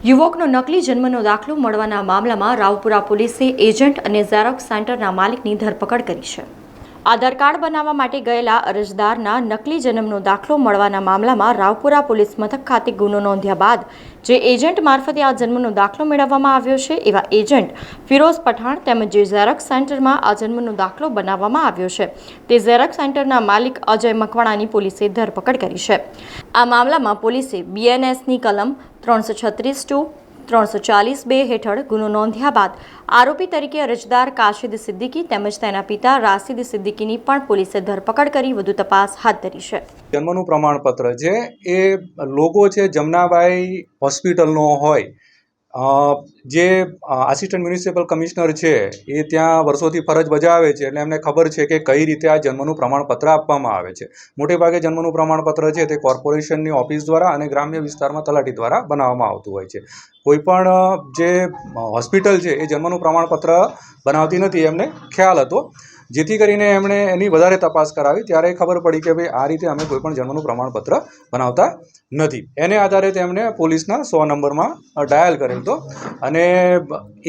યુવકનો નકલી જન્મનો દાખલો મળવાના મામલામાં રાવપુરા પોલીસે એજન્ટ અને ઝેરોક્સ સેન્ટરના માલિકની ધરપકડ કરી છે। આધાર કાર્ડ બનાવવા માટે ગયેલા અરજદારના નકલી જન્મનો દાખલો મળવાના મામલામાં રાવપુરા પોલીસ મથક ખાતે ગુનો નોંધ્યા બાદ જે એજન્ટ મારફતે આ જન્મનો દાખલો મેળવવામાં આવ્યો છે એવા એજન્ટ ફિરોઝ પઠાણ તેમજ જે ઝેરોક્સ સેન્ટરમાં આ જન્મનો દાખલો બનાવવામાં આવ્યો છે તે ઝેરોક્સ સેન્ટરના માલિક અજય મકવાણાની પોલીસે ધરપકડ કરી છે। આ મામલામાં પોલીસે BNSની કલમ 336(2) 340(2) હેઠળ ગુનો નોંધ્યા બાદ આરોપી તરીકે અરજદાર કાશિદ સિદ્દીકી તેમજ તેના પિતા રાશિદ સિદ્દીકીની પણ પોલીસે ધરપકડ કરી વધુ તપાસ હાથ ધરી છે। જન્મનું પ્રમાણપત્ર છે એ લોગો છે જમનાબાઈ હોસ્પિટલનો હોય જે આસિસ્ટન્ટ મ્યુનિસિપલ કમિશનર છે એ ત્યાં વર્ષોથી ફરજ બજાવે છે એટલે એમને ખબર છે કે કઈ રીતે આ જન્મનું પ્રમાણપત્ર આપવામાં આવે છે। મોટેભાગે જન્મનું પ્રમાણપત્ર છે તે કોર્પોરેશનની ઓફિસ દ્વારા અને ગ્રામ્ય વિસ્તારમાં તલાટી દ્વારા બનાવવામાં આવતું હોય છે। કોઈ પણ જે હોસ્પિટલ છે એ જન્મનું પ્રમાણપત્ર બનાવતી નથી એમને ખ્યાલ હતો, જેથી કરીને એમણે એની વધારે તપાસ કરાવી ત્યારે ખબર પડી કે ભાઈ આ રીતે અમે કોઈ પણ જન્મનું પ્રમાણપત્ર બનાવતા નથી। એને આધારે તેમણે પોલીસના 100 નંબરમાં ડાયલ કરેલ હતો અને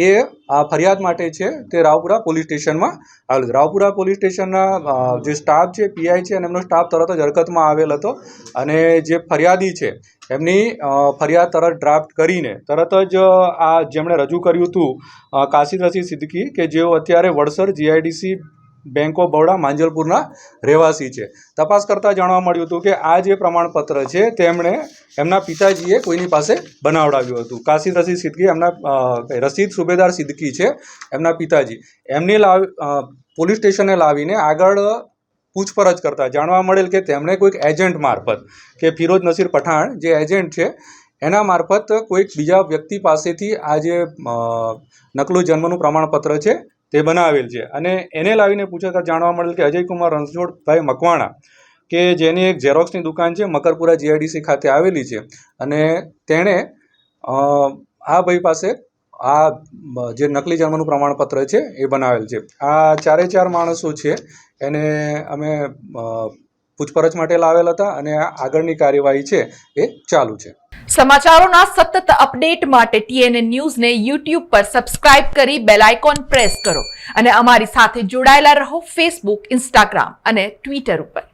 એ આ ફરિયાદ માટે છે તે રાવપુરા પોલીસ સ્ટેશનમાં આવેલ। રાવપુરા પોલીસ સ્ટેશનના જે સ્ટાફ છે PI છે અને એમનો સ્ટાફ તરત જ હરકતમાં આવેલ હતો અને જે ફરિયાદી છે એમની ફરિયાદ તરત ડ્રાફ્ટ કરીને તરત જ આ જેમણે રજૂ કર્યું હતું કાશિદ રશીદ સિદ્દીકી કે જેઓ અત્યારે Vadsar GIDC bank of Baroda માંજલપુરના રહેવાસી છે। તપાસ કરતાં જાણવા મળ્યું હતું કે આ જે પ્રમાણપત્ર છે તેમણે એમના પિતાજીએ કોઈની પાસે બનાવડાવ્યું હતું। કાશિદ રશીદ સિદ્દીકી એમના રશીદ સુબેદાર સિદ્દીકી છે એમના પિતાજી, એમને પોલીસ સ્ટેશને લાવીને આગળ પૂછપરછ કરતાં જાણવા મળેલ કે તેમણે કોઈક એજન્ટ મારફત કે ફિરોઝ નસીર પઠાણ જે એજન્ટ છે એના મારફત કોઈક બીજા વ્યક્તિ પાસેથી આ જે નકલું જન્મનું પ્રમાણપત્ર છે તે બનાવેલ છે અને એને લાવીને પૂછતા જાણવા મળેલ કે અજયકુમાર રણછોડભાઈ મકવાણા કે જેની એક ઝેરોક્સની દુકાન છે મકરપુરા GIDC ખાતે આવેલી છે અને તેણે આ ભાઈ પાસે આ જે નકલી જન્મનું પ્રમાણપત્ર છે એ બનાવેલ છે। આ 4 માણસો છે એને અમે પૂછપરછ માટે લાવેલ હતા અને આગળની કાર્યવાહી છે એ ચાલુ છે। સમાચારોના સતત અપડેટ માટે TNN ન્યૂઝને YouTube પર સબસ્ક્રાઇબ કરી બેલ આઇકોન પ્રેસ કરો અને અમારી સાથે જોડાયેલા રહો Facebook, Instagram અને Twitter ઉપર।